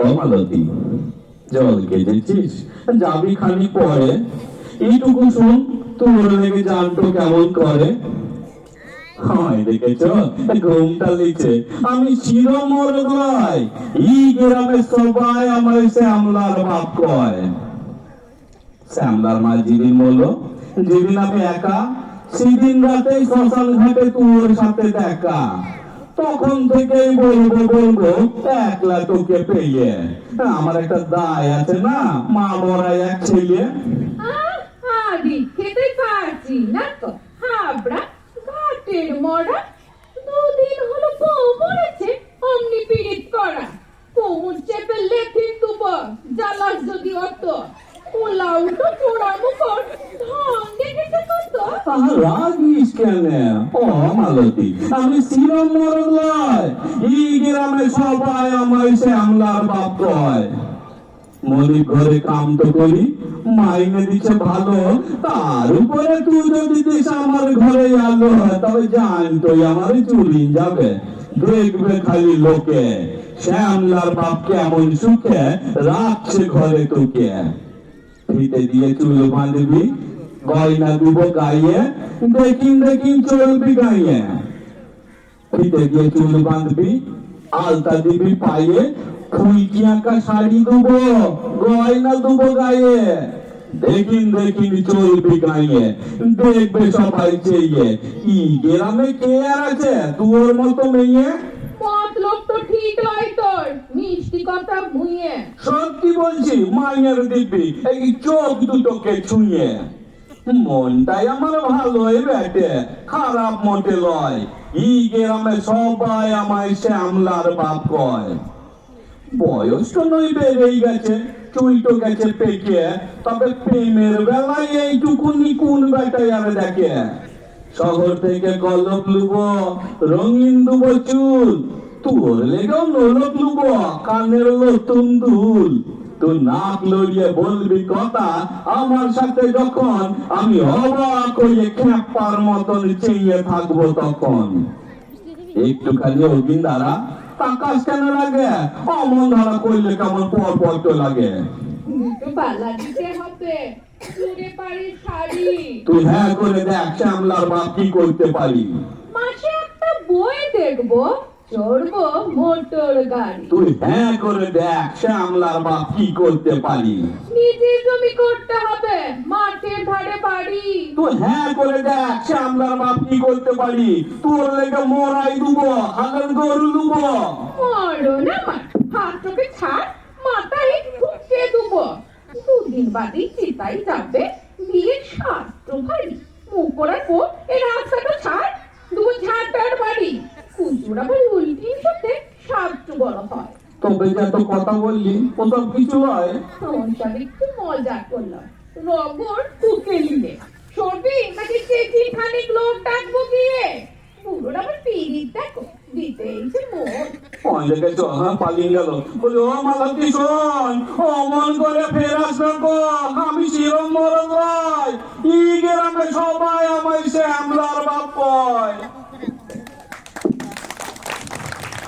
ও মালতী, জল কেটেছিস? যাবি খানি পরে। এইটুকু শুন, তোর লেগে জানতো কেমন করে। হয় দেখেছ, ঘুমটা লিখছে। আমি শিরোমর গলায়, এই গ্রামের সবাই আমার শ্যামলার বাপ কয়। শ্যামলার মা যেদিন বললো, যেদিন আমি একা, সেদিন রাতে শ্মশান ঘাটে তোর সাথে দেখা। তখন থেকেই বলবো একলা তোকে পেয়ে। আমার একটা দায় আছে না, মা মরা এক ছেলে। আদি খেতে পারছি না তো, হাবড়া ঘাটের মরা। দুদিন হলো বউ মরেছে, অমনি পীড়িত করা। কোমর চেপে লেখিন তুবর, জ্বালাস যদি অত। পোলাও তো পোড়াবো কর, ঢং দেখেছে কত। রাগিস কেন? ও মালতী, আমি শিরোমর লয়, এই গ্রামে সবাই আমার শ্যামলার বাপ কয়। মনির ঘরে কাম তো করি, মাইনে দিচ্ছে ভালো। তার উপরে তুই যদি দিস আমার ঘরে আলো, তবে জানতোই আমার চুরি যাবে। দেখবে খালি লোকে, শ্যামলার বাপ কেমন সুখে রাখছে ঘরে তোকে। ফিতে দিয়ে চুল বাঁধবি, গয়না দিব গাইয়ে, দেখিন চলবি গাইয়ে। ফিতে দিয়ে চুল বাঁধবি, আলতা দিবি পায়ে, ফুলকি আঁকা শাড়ি দেবো, গয়না দেবো গায়ে। দেখিন চলবি গাইয়ে, দেখবে সবাই চেয়ে। কি গ্রামে কে আর আছে তোর মতো মেয়ে? মতলব তো ঠিক লয় তোর, মিষ্টি কথা ভুঁইয়ে। সত্যি বলছি, মায়ের দিবি এই চোখ দুটোকে ছুঁয়ে। মনটাই আমার ভালোই বেটে, খারাপ মোটে লয়। এই গ্রামে সবাই আমায় শ্যামলার বাপ কয়। বয়স তো নই বেড়েই গেছে, চুলটো গেছে পেকে, তবে প্রেমের বেলায় এইটুকুনি কোন বেটাই আর দেখে। শহর থেকে কলপ লুবো, রঙিন দুবো চুল, তোর লেগেও নলক লুবো, কানের নতুন দুল। তুই নাক লড়িয়ে বলবি কথা আমার সাথে যখন, আমি অবাক হয়ে খ্যাপার মতন চেয়ে থাকবো তখন। একটুখানি অভিন দ্বারা তাকাস কেন লাগে? অমন ধারা করলে কেমন পর তো লাগে। পালা দিতে হবে, চুরে পারি শাড়ি। তুই হ্যাঁ করে দেখ শ্যামলার বাপ কি করতে পারি। মাসে একটা বই দেখবো, চড়বো মোটর গাড়ি। তুই হ্যাঁ করে দেখ শ্যামলার বাপ কি করতে পারি। নিজের জমি করতে হবে, মাঠের ধারে বাড়ি। তুই হ্যাঁ করে দেখ শ্যামলার বাপ কি করতে পারি। তোর লেগে মরাই দুবো, হালের গরু দুবো। মরো না মার, হাতটাকে ছাড়, মাথায় ঠুকে দেবো। দুদিন বাদে চিতাই যাবে, বিয়ের শাস্ত্র ভারী। মুখ পড়ার পর এই রাস্তাটা ছাড়, দুবো ঝাঁটার বাড়ি। কুচুর আবার উল্টি সাথে শাস্ত্র বড় হয়। তবে যত কথা বললি ওসব কিছু নয়। তখন একটু মজা করলাম, রগর কুকে নিলে। সরবি নাকি চেঁচি খানিক লোক ডাকবো গিয়ে? পুরোটা আবার পিড়িত দেখো, দিতেইছে মোট। অনেকে পালিয়ে গেল, বলে ও মালতী শোন, অমন করে ফেরাস না গো, আমি শিরোমর লয়, এই গ্রামে সবাই আমায় শ্যামলার বাপ কয়।